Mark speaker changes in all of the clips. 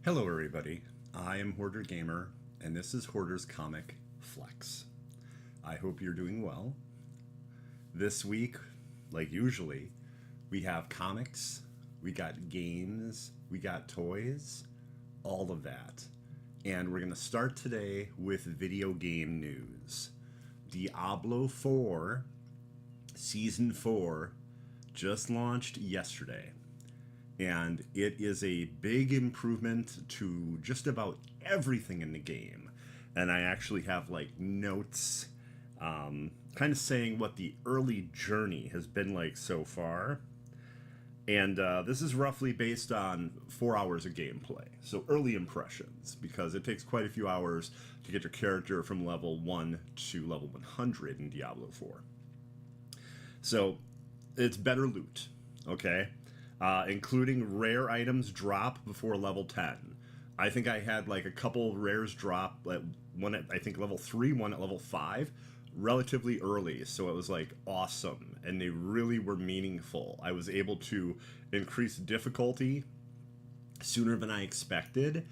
Speaker 1: Hello everybody, I am Hoarder Gamer, and this is Hoarder's Comic Flex. I hope you're doing well. This week, like usually, we have comics, we got games, we got toys, all of that. And we're going to start today with video game news. Diablo 4 Season 4 just launched yesterday. And it is a big improvement to just about everything in the game. And I actually have like notes kind of saying what the early journey has been like so far. And this is roughly based on 4 hours of gameplay. So early impressions, because it takes quite a few hours to get your character from level 1 to level 100 in Diablo 4. So it's better loot, okay? Including rare items drop before level 10. I think I had like a couple rares drop, one at I think level 3, one at level 5, relatively early, so it was like awesome, and they really were meaningful. I was able to increase difficulty sooner than I expected.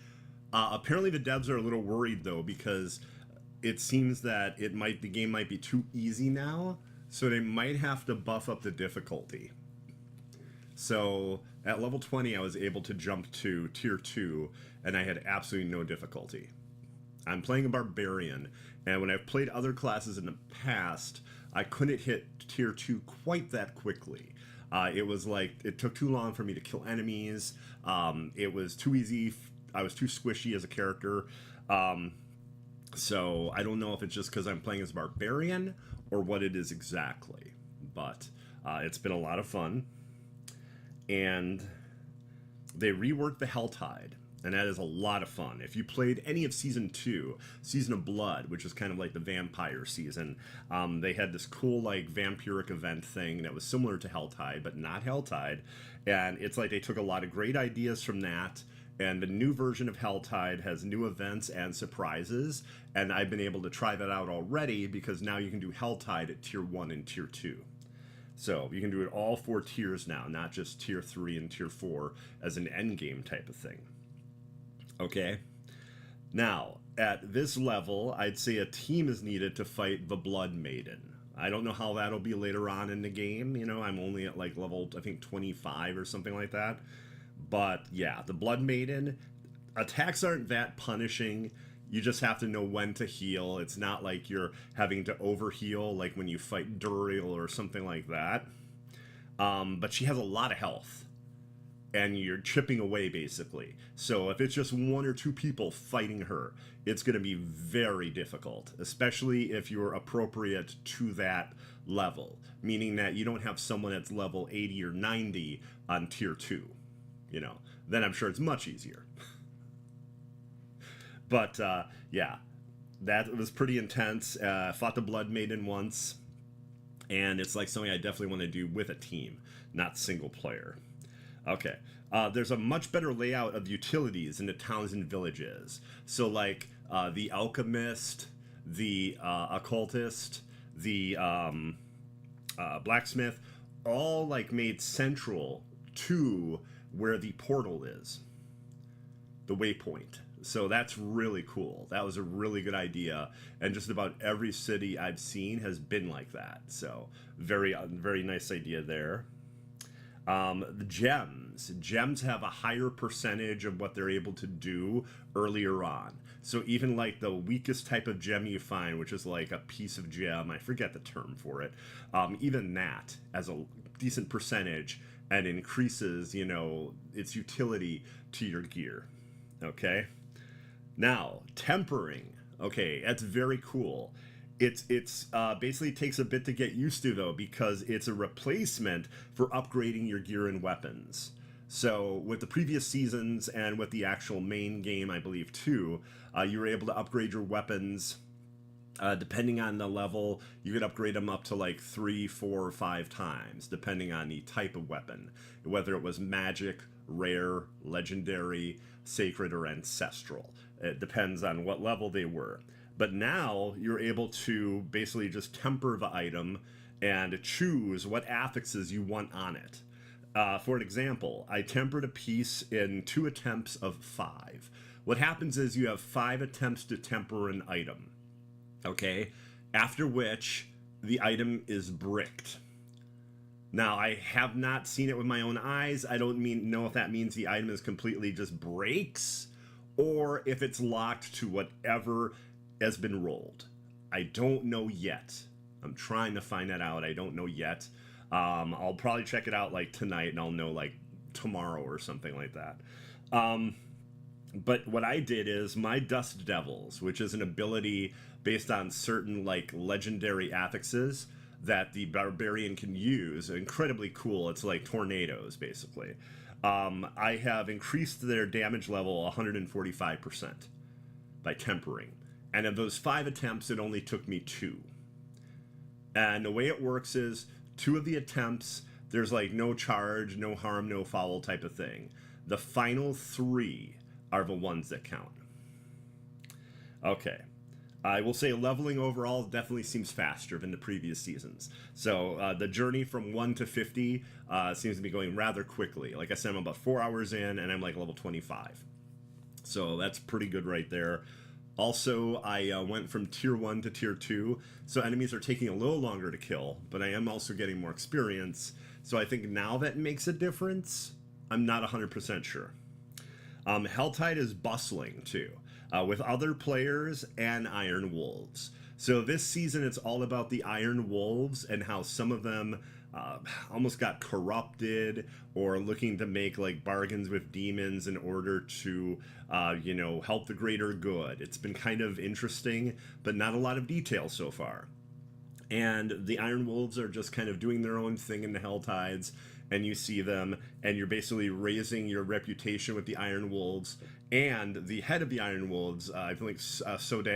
Speaker 1: Apparently the devs are a little worried though, because it seems that the game might be too easy now, so they might have to buff up the difficulty. So at level 20, I was able to jump to tier 2, and I had absolutely no difficulty. I'm playing a barbarian, and when I've played other classes in the past, I couldn't hit tier 2 quite that quickly. It was like, it took too long for me to kill enemies. It was too easy. I was too squishy as a character. So I don't know if it's just because I'm playing as a barbarian or what it is exactly. But it's been a lot of fun. And they reworked the Helltide, and that is a lot of fun. If you played any of Season 2, Season of Blood, which is kind of like the vampire season, they had this cool like vampiric event thing that was similar to Helltide, but not Helltide, and it's like they took a lot of great ideas from that, and the new version of Helltide has new events and surprises, and I've been able to try that out already because now you can do Helltide at Tier 1 and Tier 2. So you can do it all 4 tiers now, not just tier 3 and tier 4 as an endgame type of thing. Okay? Now, at this level, I'd say a team is needed to fight the Blood Maiden. I don't know how that'll be later on in the game. You know, I'm only at like level, I think, 25 or something like that. But yeah, the Blood Maiden, attacks aren't that punishing. You just have to know when to heal. It's not like you're having to overheal like when you fight Duriel or something like that. But she has a lot of health, and you're chipping away basically. So if it's just 1 or 2 people fighting her, it's going to be very difficult, especially if you're appropriate to that level, meaning that you don't have someone that's level 80 or 90 on tier 2. You know, then I'm sure it's much easier. But yeah, that was pretty intense. Fought the Blood Maiden once, and it's like something I definitely want to do with a team, not single player. Okay, there's a much better layout of utilities in the towns and villages. So like the alchemist, the occultist, the blacksmith, all like made central to where the portal is, the waypoint. So that's really cool. That was a really good idea, and just about every city I've seen has been like that. So very, very nice idea there. The gems have a higher percentage of what they're able to do earlier on. So even like the weakest type of gem you find, which is like a piece of gem, I forget the term for it, even that has a decent percentage and increases, you know, its utility to your gear. Okay. Now, tempering. Okay, that's very cool. It's basically takes a bit to get used to though, because it's a replacement for upgrading your gear and weapons. So with the previous seasons and with the actual main game, I believe too, you were able to upgrade your weapons. Depending on the level, you could upgrade them up to like 3, 4, or 5 times, depending on the type of weapon, whether it was magic, rare, legendary, sacred, or ancestral. It depends on what level they were. But now you're able to basically just temper the item and choose what affixes you want on it. For an example, I tempered a piece in 2 attempts of 5. What happens is you have 5 attempts to temper an item, okay? After which the item is bricked. Now, I have not seen it with my own eyes. I don't know if that means the item is completely just breaks or if it's locked to whatever has been rolled. I don't know yet. I'm trying to find that out. I don't know yet. I'll probably check it out like tonight, and I'll know like tomorrow or something like that. But what I did is my Dust Devils, which is an ability based on certain like legendary affixes that the barbarian can use, incredibly cool. It's like tornadoes, basically. I have increased their damage level 145% by tempering. And of those 5 attempts, it only took me 2. And the way it works is 2 of the attempts, there's like no charge, no harm, no foul type of thing. The final 3 are the ones that count. Okay. I will say leveling overall definitely seems faster than the previous seasons. So the journey from 1 to 50 seems to be going rather quickly. Like I said, I'm about 4 hours in, and I'm like level 25. So that's pretty good right there. Also, I went from tier 1 to tier 2, so enemies are taking a little longer to kill, but I am also getting more experience. So I think now that makes a difference. I'm not 100% sure. Helltide is bustling too, with other players and Iron Wolves. So this season it's all about the Iron Wolves and how some of them almost got corrupted or looking to make like bargains with demons in order to help the greater good. It's been kind of interesting, but not a lot of detail so far. And the Iron Wolves are just kind of doing their own thing in the Helltides, and you see them, and you're basically raising your reputation with the Iron Wolves. And the head of the Iron Wolves, I think Sude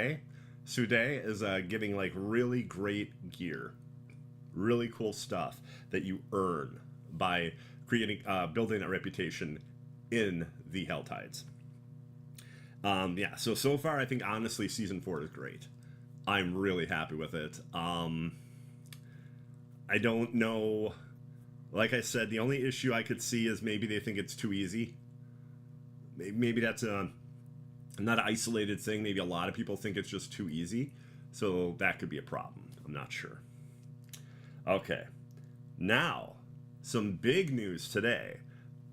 Speaker 1: is giving like really great gear, really cool stuff that you earn by creating, building that reputation in the Helltides. So far I think honestly season 4 is great. I'm really happy with it. I don't know. Like I said, the only issue I could see is maybe they think it's too easy. Maybe that's not an isolated thing. Maybe a lot of people think it's just too easy. So that could be a problem. I'm not sure. Okay. Now, some big news today.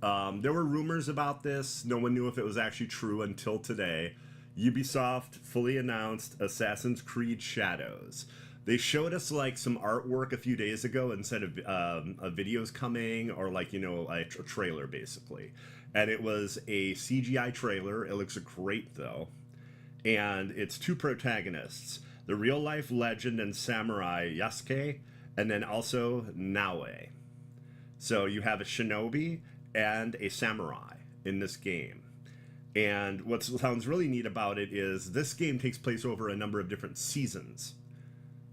Speaker 1: There were rumors about this. No one knew if it was actually true until today. Ubisoft fully announced Assassin's Creed Shadows. They showed us like some artwork a few days ago instead of videos coming, or like, a trailer basically. And it was a CGI trailer. It looks great though. And it's 2 protagonists, the real life legend and samurai Yasuke, and then also Naoe. So you have a shinobi and a samurai in this game. And what sounds really neat about it is this game takes place over a number of different seasons.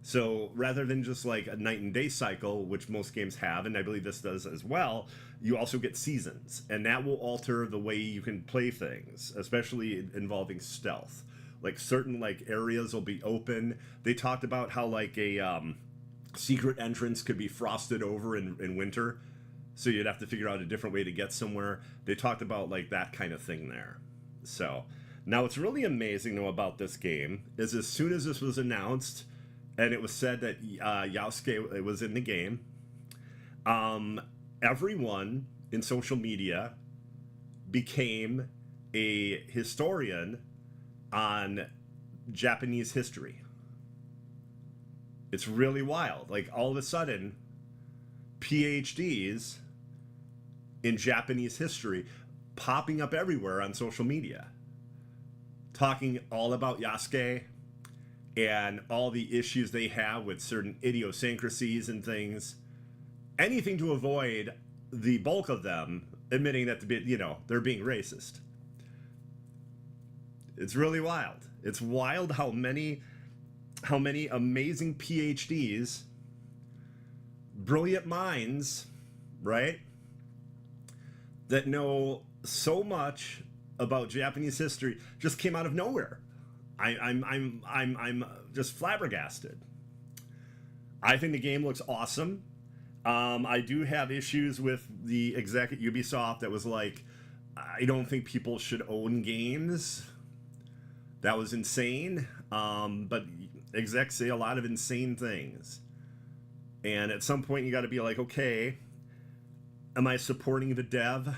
Speaker 1: So rather than just like a night and day cycle, which most games have, and I believe this does as well, you also get seasons. And that will alter the way you can play things, especially involving stealth. Like certain like areas will be open. They talked about how like a secret entrance could be frosted over in winter. So you'd have to figure out a different way to get somewhere. They talked about like that kind of thing there. So now what's really amazing though about this game is as soon as this was announced, and it was said that Yasuke was in the game, everyone in social media became a historian on Japanese history. It's really wild. Like all of a sudden, PhDs in Japanese history popping up everywhere on social media, talking all about Yasuke and all the issues they have with certain idiosyncrasies and things. Anything to avoid the bulk of them admitting that they're being racist. It's really wild. It's wild how many amazing PhDs, brilliant minds, right, that know so much about Japanese history just came out of nowhere. I'm just flabbergasted. I think the game looks awesome. I do have issues with the exec at Ubisoft that was like, I don't think people should own games. That was insane. But execs say a lot of insane things. And at some point, you got to be like, okay, am I supporting the dev?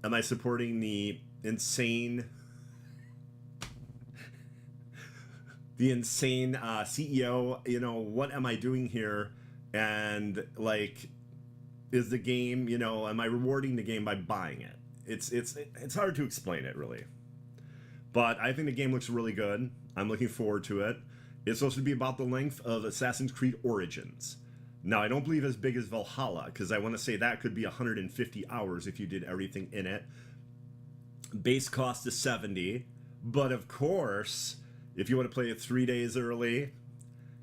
Speaker 1: Am I supporting the insane CEO? You know, what am I doing here? And like, is the game, you know, am I rewarding the game by buying it? It's hard to explain it really, but I think the game looks really good. I'm looking forward to it. It's supposed to be about the length of Assassin's Creed Origins. Now, I don't believe as big as Valhalla, because I want to say that could be 150 hours if you did everything in it. Base cost is 70, but of course, if you want to play it 3 days early,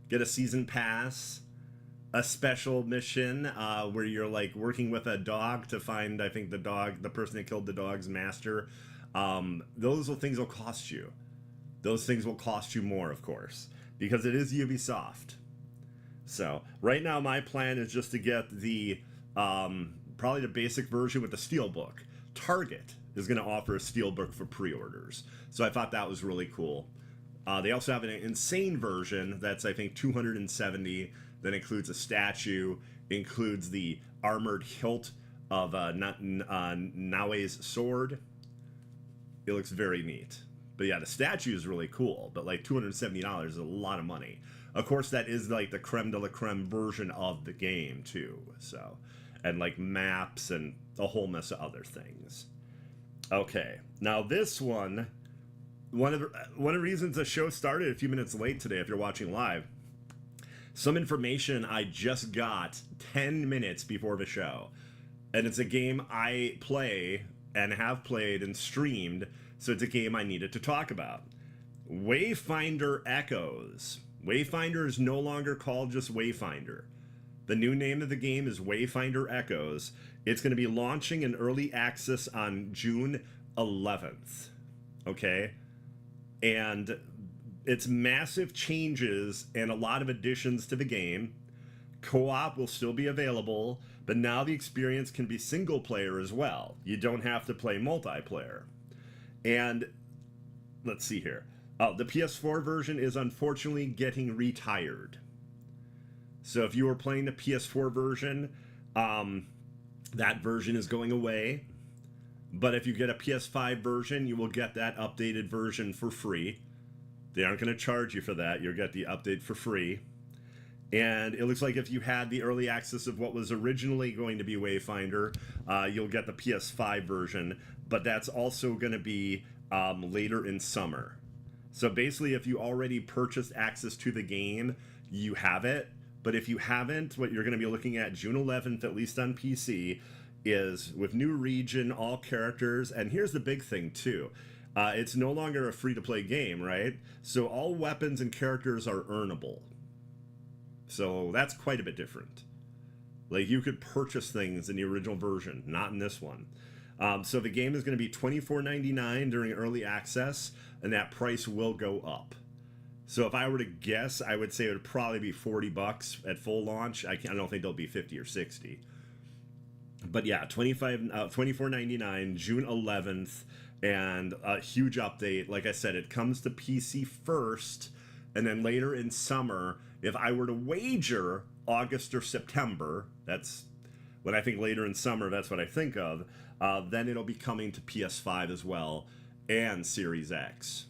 Speaker 1: get a season pass, a special mission where you're like working with a dog to find, I think, the person that killed the dog's master. Things will cost you. Those things will cost you more, of course, because it is Ubisoft. So right now, my plan is just to get the probably the basic version with the steelbook. Target is going to offer a steelbook for pre-orders, so I thought that was really cool. They also have an insane version that's, I think, 270. That includes a statue, includes the armored hilt of Nawe's sword. It looks very neat. But yeah, the statue is really cool, but like $270 is a lot of money. Of course, that is like the creme de la creme version of the game too. So, and like maps and a whole mess of other things. Okay, now this one of the reasons the show started a few minutes late today, if you're watching live, some information I just got 10 minutes before the show. And it's a game I play and have played and streamed, so it's a game I needed to talk about. Wayfinder Echoes. Wayfinder is no longer called just Wayfinder. The new name of the game is Wayfinder Echoes. It's going to be launching in early access on June 11th. Okay? And it's massive changes and a lot of additions to the game. Co-op will still be available, but now the experience can be single player as well. You don't have to play multiplayer. And let's see here. Oh, the PS4 version is unfortunately getting retired. So if you were playing the PS4 version, that version is going away. But if you get a PS5 version, you will get that updated version for free. They aren't going to charge you for that. You'll get the update for free. And it looks like if you had the early access of what was originally going to be Wayfinder, you'll get the PS5 version. But that's also going to be later in summer. So basically, if you already purchased access to the game, you have it. But if you haven't, what you're going to be looking at June 11th, at least on PC, is with new region, all characters. And here's the big thing, too. It's no longer a free-to-play game, right? So all weapons and characters are earnable. So that's quite a bit different. Like, you could purchase things in the original version, not in this one. So the game is going to be $24.99 during early access, and that price will go up. So if I were to guess, I would say it would probably be $40 at full launch. I don't think they'll be 50 or 60. But yeah, $24.99, June 11th. And a huge update. Like I said, it comes to PC first, and then later in summer, if I were to wager August or September, that's when I think later in summer, that's what I think of, then it'll be coming to PS5 as well, and Series X.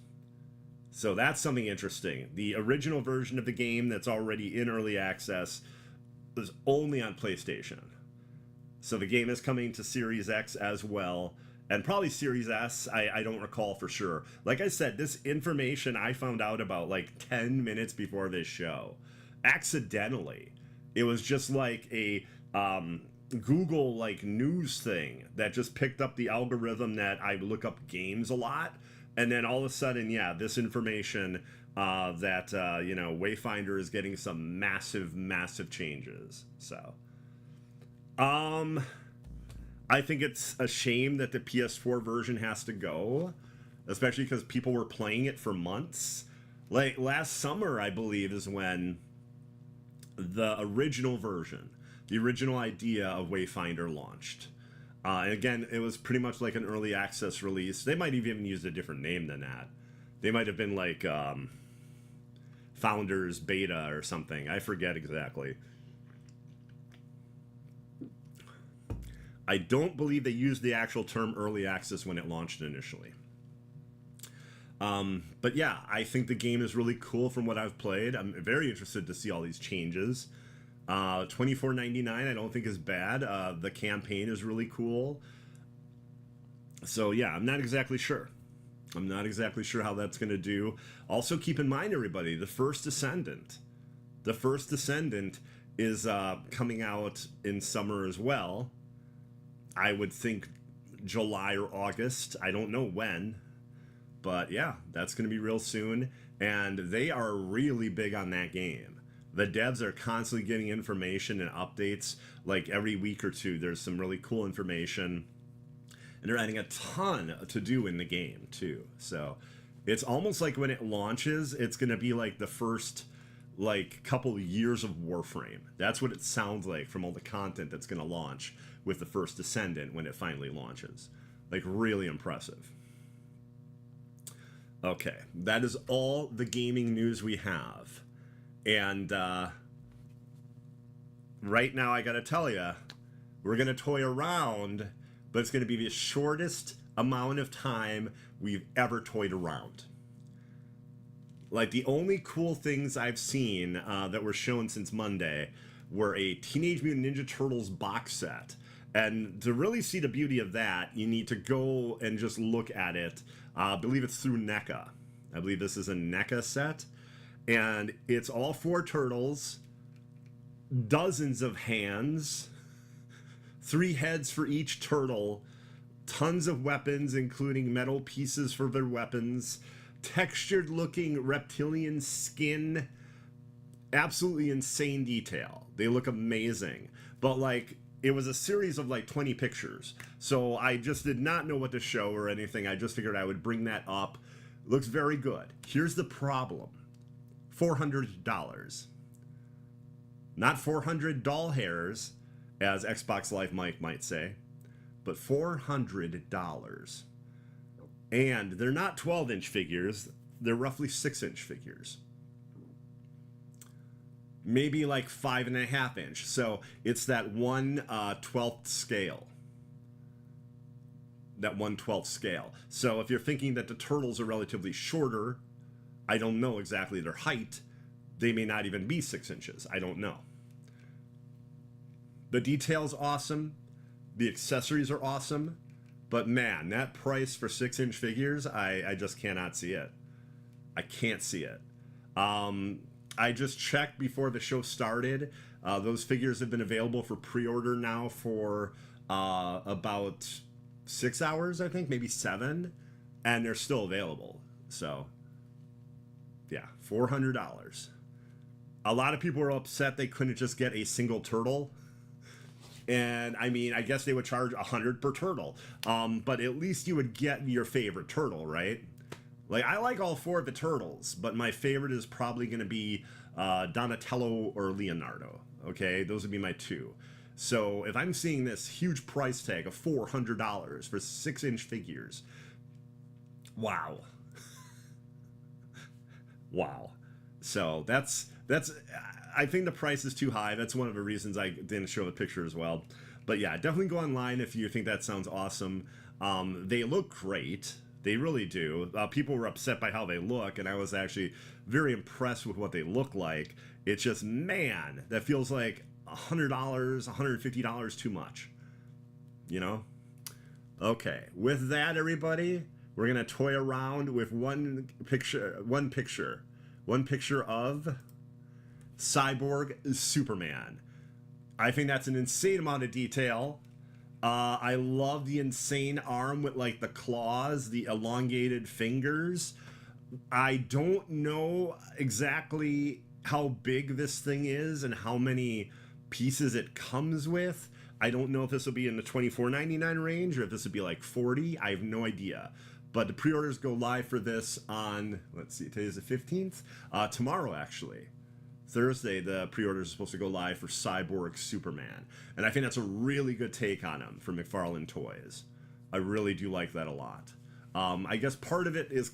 Speaker 1: So that's something interesting. The original version of the game that's already in early access is only on PlayStation. So the game is coming to Series X as well. And probably Series S, I don't recall for sure. Like I said, this information I found out about like 10 minutes before this show. Accidentally. It was just like a Google like news thing that just picked up the algorithm that I look up games a lot. And then all of a sudden, yeah, this information that, Wayfinder is getting some massive, massive changes. So, I think it's a shame that the PS4 version has to go, especially because people were playing it for months. Like last summer, I believe, is when the original version, The original idea of Wayfinder launched. And again, it was pretty much like an early access release. They might have even used a different name than that. They might have been like Founders Beta or something. I forget exactly. I don't believe they used the actual term early access when it launched initially. But yeah, I think the game is really cool from what I've played. I'm very interested to see all these changes. $24.99 I don't think is bad. The campaign is really cool. So yeah, I'm not exactly sure. I'm not exactly sure how that's going to do. Also, keep in mind, everybody, the First Descendant. The First Descendant is coming out in summer as well. I would think July or August. I don't know when. But yeah, that's going to be real soon. And they are really big on that game. The devs are constantly getting information and updates. Like every week or two, there's some really cool information. And they're adding a ton to do in the game, too. So it's almost like when it launches, it's going to be like the first couple years of Warframe. That's what it sounds like from all the content that's going to launch with the First Descendant when it finally launches. Like, really impressive. Okay, that is all the gaming news we have. And right now, I gotta tell you, we're gonna toy around, but it's gonna be the shortest amount of time we've ever toyed around. Like, the only cool things I've seen that were shown since Monday were a Teenage Mutant Ninja Turtles box set. And to really see the beauty of that, you need to go and just look at it. I believe it's through NECA. I believe this is a NECA set. And it's all 4 turtles, dozens of hands, 3 heads for each turtle, tons of weapons, including metal pieces for their weapons, textured looking reptilian skin, absolutely insane detail. They look amazing. But like, it was a series of like 20 pictures. So I just did not know what to show or anything. I just figured I would bring that up. Looks very good. Here's the problem. $400. Not 400 doll hairs, as Xbox Live Mike might say, but $400. And they're not 12-inch figures. They're roughly 6-inch figures. Maybe like 5.5 inch. So it's that 1/12th scale. That 1/12th scale. So if you're thinking that the turtles are relatively shorter, I don't know exactly their height. They may not even be 6 inches. I don't know. The detail's awesome. The accessories are awesome. But man, that price for 6-inch figures, I just cannot see it. I can't see it. I just checked before the show started. Those figures have been available for pre-order now for about 6 hours, I think, maybe 7, and they're still available. So, yeah, $400. A lot of people were upset they couldn't just get a single turtle. And I mean, I guess they would charge $100 per turtle. But at least you would get your favorite turtle, right? Like, I like all 4 of the turtles, but my favorite is probably going to be Donatello or Leonardo. Okay, those would be my 2. So if I'm seeing this huge price tag of $400 for 6-inch figures, wow. Wow. So that's I think the price is too high. That's one of the reasons I didn't show the picture as well. But yeah, definitely go online if you think that sounds awesome. They look great. They really do. People were upset by how they look, and I was actually very impressed with what they look like. It's just, man, that feels like $100, $150 too much. You know? Okay, with that, everybody, we're gonna toy around with one picture of Cyborg Superman. I think that's an insane amount of detail. I love the insane arm with like the claws, the elongated fingers. I don't know exactly how big this thing is and how many pieces it comes with. I don't know if this will be in the $24.99 range or if this would be like $40. I have no idea. But the pre-orders go live for this on, let's see, today's the 15th? Tomorrow, actually. Thursday, the pre-orders are supposed to go live for Cyborg Superman. And I think that's a really good take on him from McFarlane Toys. I really do like that a lot. I guess part of it is,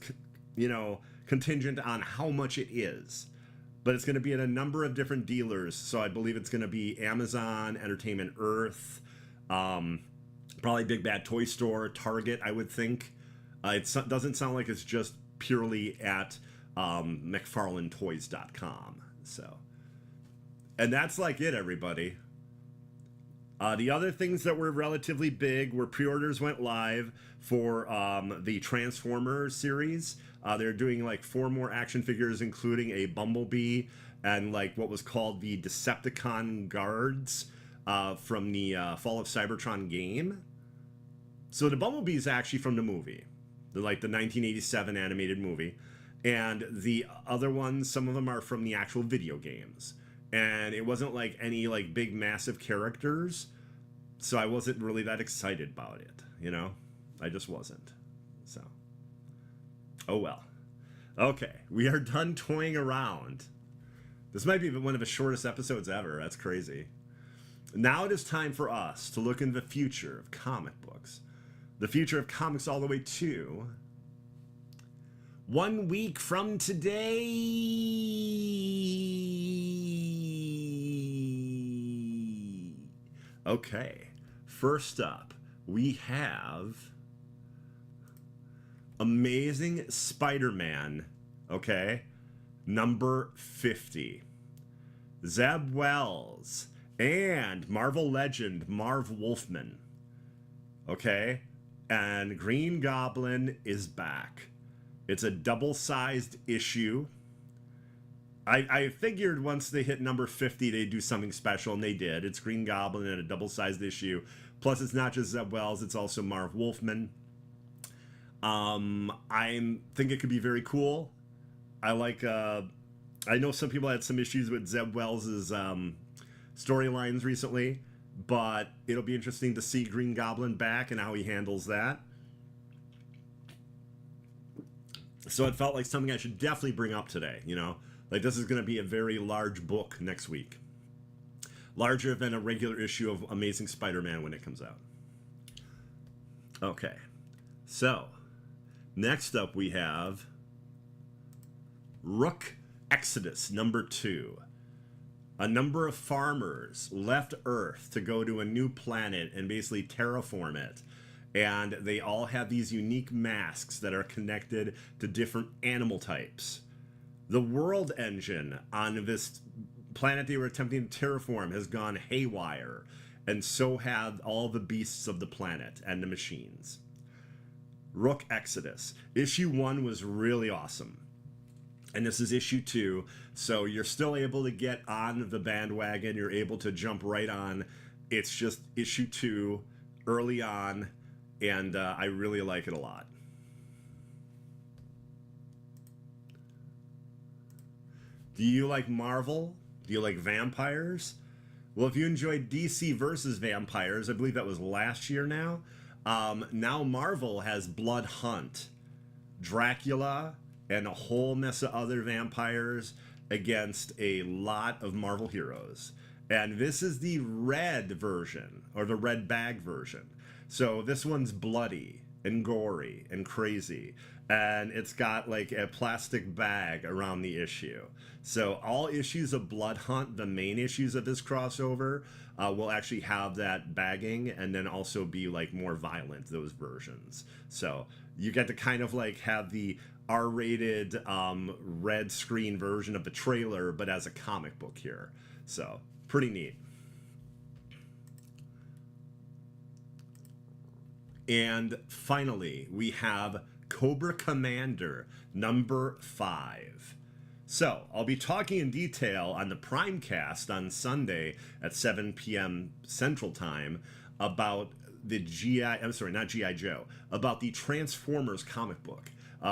Speaker 1: contingent on how much it is. But it's going to be at a number of different dealers. So I believe it's going to be Amazon, Entertainment Earth, probably Big Bad Toy Store, Target, I would think. It doesn't sound like it's just purely at McFarlaneToys.com. So, and that's like it, everybody. The other things that were relatively big were pre-orders went live for the Transformers series. They're doing like 4 more action figures, including a Bumblebee and like what was called the Decepticon Guards from the Fall of Cybertron game. So the Bumblebee is actually from the movie, the 1987 animated movie. And the other ones, some of them are from the actual video games. And it wasn't like any like big massive characters, so I wasn't really that excited about it, I just wasn't. So, oh well. Okay, we are done toying around. This might be one of the shortest episodes ever. That's crazy. Now it is time for us to look in the future of comic books. The future of comics all the way to 1 week from today. Okay, first up, we have Amazing Spider-Man, okay, number 50. Zeb Wells and Marvel legend Marv Wolfman, okay, and Green Goblin is back. It's a double-sized issue. I figured once they hit number 50, they'd do something special, and they did. It's Green Goblin in a double-sized issue. Plus, it's not just Zeb Wells, it's also Marv Wolfman. I think it could be very cool. I like, I know some people had some issues with Zeb Wells' storylines recently, but it'll be interesting to see Green Goblin back and how he handles that. So it felt like something I should definitely bring up today, Like, this is going to be a very large book next week. Larger than a regular issue of Amazing Spider-Man when it comes out. Okay. So, next up we have Rook Exodus number 2. A number of farmers left Earth to go to a new planet and basically terraform it. And they all have these unique masks that are connected to different animal types. The world engine on this planet they were attempting to terraform has gone haywire, and so have all the beasts of the planet and the machines. Rook Exodus. Issue 1 was really awesome. And this is issue 2, so you're still able to get on the bandwagon. You're able to jump right on. It's just issue 2 early on, and I really like it a lot. Do you like Marvel? Do you like vampires? Well, if you enjoyed DC versus vampires, I believe that was last year now. Now Marvel has Blood Hunt, Dracula, and a whole mess of other vampires against a lot of Marvel heroes. And this is the red version, or the red bag version. So this one's bloody and gory and crazy. And it's got like a plastic bag around the issue. So all issues of Blood Hunt, the main issues of this crossover, will actually have that bagging, and then also be like more violent, those versions. So you get to kind of like have the R-rated red screen version of the trailer, but as a comic book here. So pretty neat. And finally, we have Cobra Commander number 5. So, I'll be talking in detail on the Primecast on Sunday at 7 p.m. Central Time about the G.I. Joe, about the Transformers comic book.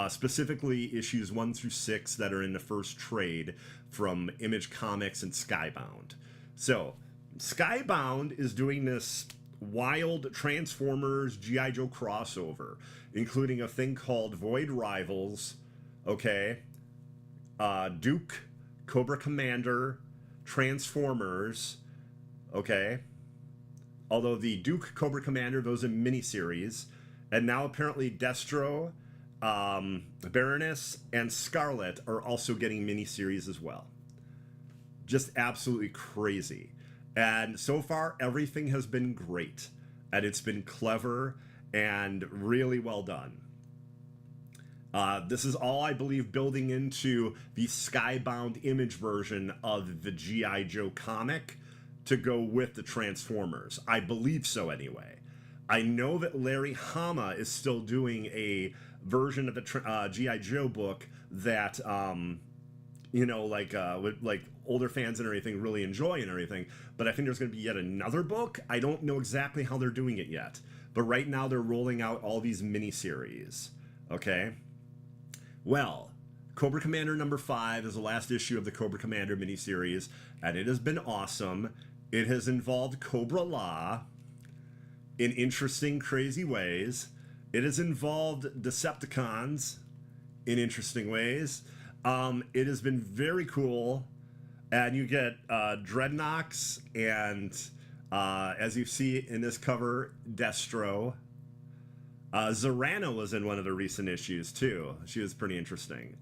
Speaker 1: Specifically issues 1 through 6 that are in the first trade from Image Comics and Skybound. So, Skybound is doing this wild Transformers G.I. Joe crossover, including a thing called Void Rivals, okay, Duke, Cobra Commander, Transformers, okay? Although the Duke Cobra Commander, those are miniseries. And now apparently Destro, Baroness, and Scarlet are also getting miniseries as well. Just absolutely crazy. And so far, everything has been great. And it's been clever and really well done. This is all, I believe, building into the Skybound Image version of the G.I. Joe comic to go with the Transformers. I believe so anyway. I know that Larry Hama is still doing a version of the G.I. Joe book that, like older fans and everything really enjoy and everything. But I think there's going to be yet another book. I don't know exactly how they're doing it yet. But right now they're rolling out all these miniseries. Okay? Well, Cobra Commander number 5 is the last issue of the Cobra Commander miniseries, and it has been awesome. It has involved Cobra Law in interesting, crazy ways. It has involved Decepticons in interesting ways. It has been very cool, and you get Dreadnoks and, as you see in this cover, Destro. Zorana was in one of the recent issues too. She was pretty interesting.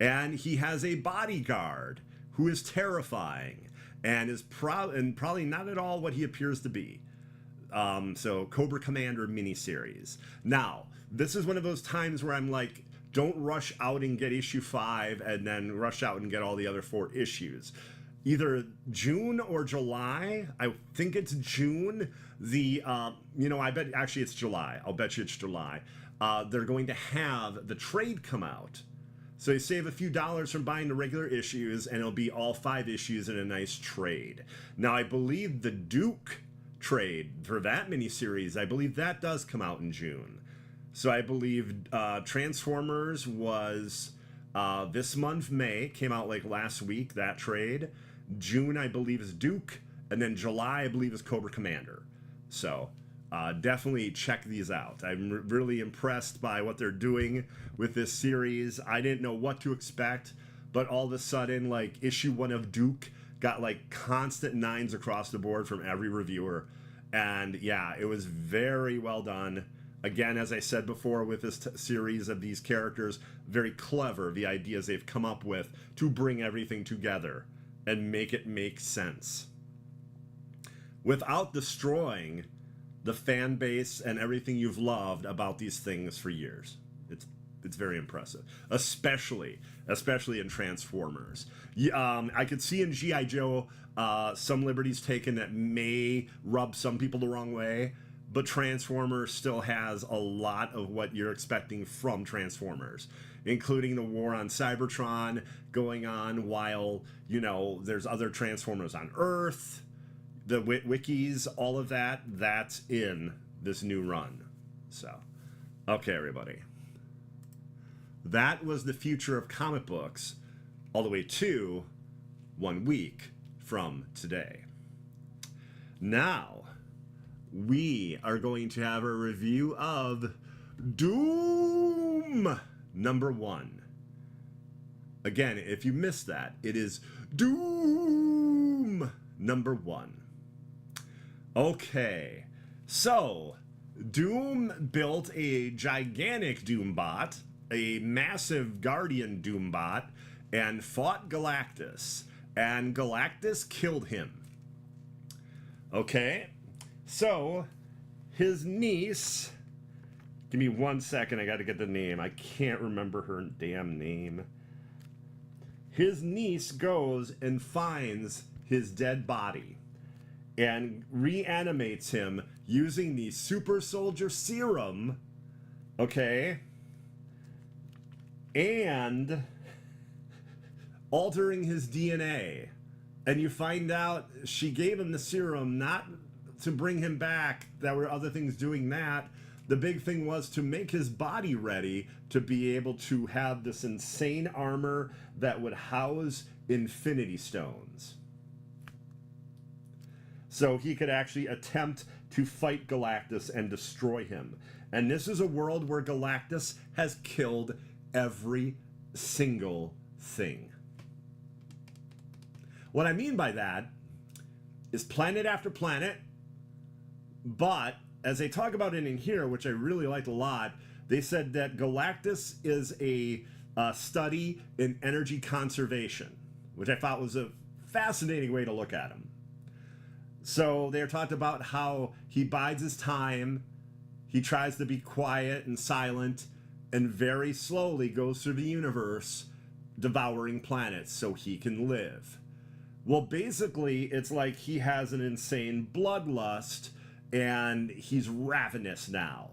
Speaker 1: And he has a bodyguard who is terrifying and is probably not at all what he appears to be. So Cobra Commander miniseries. Now, this is one of those times where I'm like, don't rush out and get issue 5 and then rush out and get all the other 4 issues. Either June or July. I think it's June. I bet actually it's July. I'll bet you it's July. They're going to have the trade come out. So you save a few dollars from buying the regular issues, and it'll be all 5 issues in a nice trade. Now, I believe the Duke trade for that miniseries, I believe that does come out in June. So I believe Transformers was this month, May, came out like last week, that trade. June, I believe, is Duke, and then July, I believe, is Cobra Commander. So definitely check these out. I'm really impressed by what they're doing with this series. I didn't know what to expect, but all of a sudden, like, issue 1 of Duke got like constant 9s across the board from every reviewer. And yeah, it was very well done. Again, as I said before, with this series of these characters, very clever, the ideas they've come up with to bring everything together and make it make sense without destroying the fan base and everything you've loved about these things for years. It's very impressive, especially in Transformers. I could see in G.I. Joe some liberties taken that may rub some people the wrong way, but Transformers still has a lot of what you're expecting from Transformers, including the war on Cybertron going on while, there's other Transformers on Earth, the wikis, all of that's in this new run. So, okay, everybody. That was the future of comic books all the way to 1 week from today. Now, we are going to have a review of Doom number 1. Again, if you missed that, it is Doom number 1. Okay, so Doom built a gigantic Doombot, a massive Guardian Doombot, and fought Galactus, and Galactus killed him. Okay, so his niece, give me 1 second, I gotta get the name, I can't remember her damn name. His niece goes and finds his dead body and reanimates him using the super soldier serum, okay, and altering his DNA. And you find out she gave him the serum not to bring him back. There were other things doing that. The big thing was to make his body ready to be able to have this insane armor that would house Infinity Stones, so he could actually attempt to fight Galactus and destroy him. And this is a world where Galactus has killed every single thing. What I mean by that is planet after planet, but as they talk about it in here, which I really liked a lot, they said that Galactus is a study in energy conservation, which I thought was a fascinating way to look at him. So they talked about how he bides his time, he tries to be quiet and silent, and very slowly goes through the universe, devouring planets so he can live. Well, basically, it's like he has an insane bloodlust, and he's ravenous now.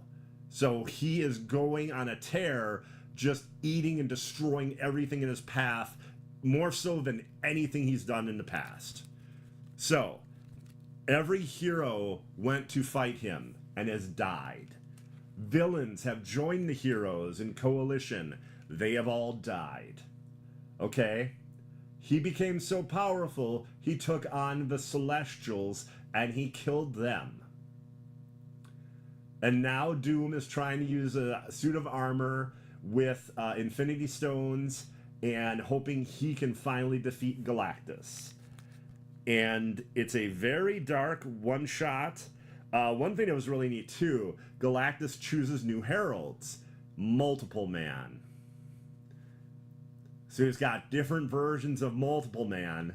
Speaker 1: So he is going on a tear, just eating and destroying everything in his path, more so than anything he's done in the past. So, every hero went to fight him and has died. Villains have joined the heroes in coalition. They have all died. Okay? He became so powerful, he took on the Celestials and he killed them. And now Doom is trying to use a suit of armor with Infinity Stones and hoping he can finally defeat Galactus. And it's a very dark one-shot. One thing that was really neat, too, Galactus chooses new heralds. Multiple Man. So he's got different versions of Multiple Man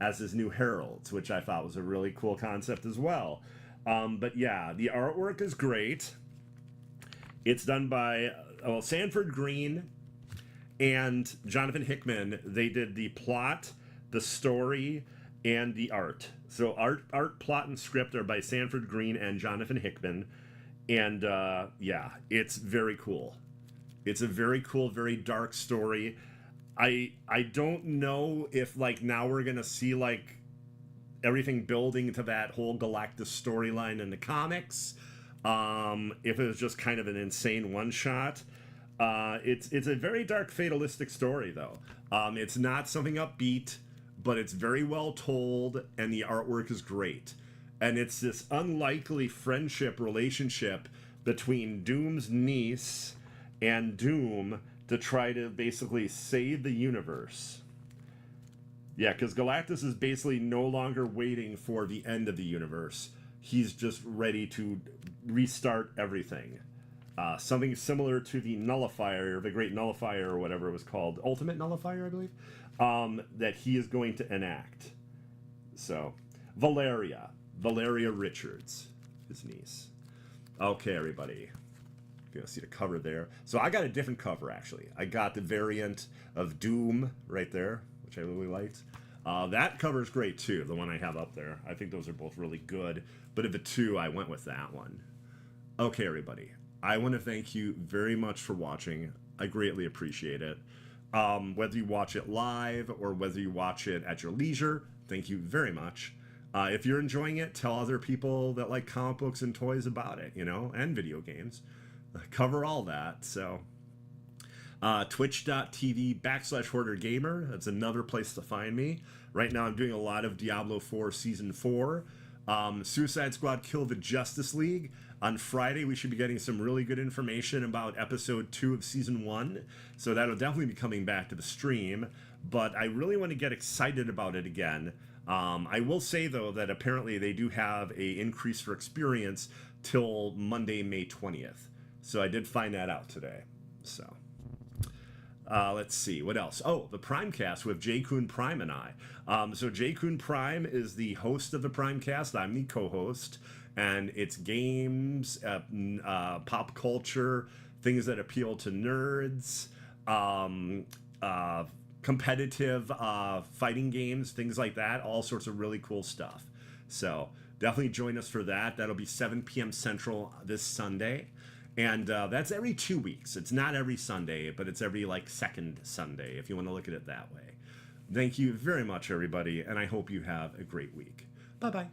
Speaker 1: as his new heralds, which I thought was a really cool concept as well. But yeah, the artwork is great. It's done by Sanford Green and Jonathan Hickman. They did the plot, the story, and the art. So art, plot, and script are by Sanford Green and Jonathan Hickman. And yeah, it's very cool. It's a very cool, very dark story. I don't know if like now we're gonna see like everything building to that whole Galactus storyline in the comics. If it was just kind of an insane one shot. It's a very dark fatalistic story though. It's not something upbeat, but it's very well told and the artwork is great. And it's this unlikely friendship relationship between Doom's niece and Doom to try to basically save the universe. Yeah, because Galactus is basically no longer waiting for the end of the universe. He's just ready to restart everything. Something similar to the Nullifier, the Great Nullifier, or whatever it was called. Ultimate Nullifier, I believe. That he is going to enact. So, Valeria Richards, his niece. Okay, everybody. You're gonna see the cover there. So I got a different cover, actually. I got the variant of Doom right there, which I really liked. That cover is great, too, the one I have up there. I think those are both really good. But of the two, I went with that one. Okay, everybody. I want to thank you very much for watching. I greatly appreciate it. Whether you watch it live or whether you watch it at your leisure, thank you very much. If you're enjoying it, tell other people that like comic books and toys about it, you know, and video games. Cover all that. So twitch.tv/Hoarder Gamer. That's another place to find me. Right now I'm doing a lot of Diablo 4 Season 4. Suicide Squad Kill the Justice League. On Friday, we should be getting some really good information about Episode 2 of Season 1. So that'll definitely be coming back to the stream. But I really want to get excited about it again. I will say, though, that apparently they do have a increase for experience till Monday, May 20th. So I did find that out today. So let's see. What else? Oh, the Primecast with J. Kuhn Prime and I. So J. Kuhn Prime is the host of the Primecast. I'm the co-host. And it's games, pop culture, things that appeal to nerds, competitive fighting games, things like that, all sorts of really cool stuff. So definitely join us for that. That'll be 7 p.m. Central this Sunday. And that's every 2 weeks. It's not every Sunday, but it's every like second Sunday, if you want to look at it that way. Thank you very much, everybody, and I hope you have a great week. Bye-bye.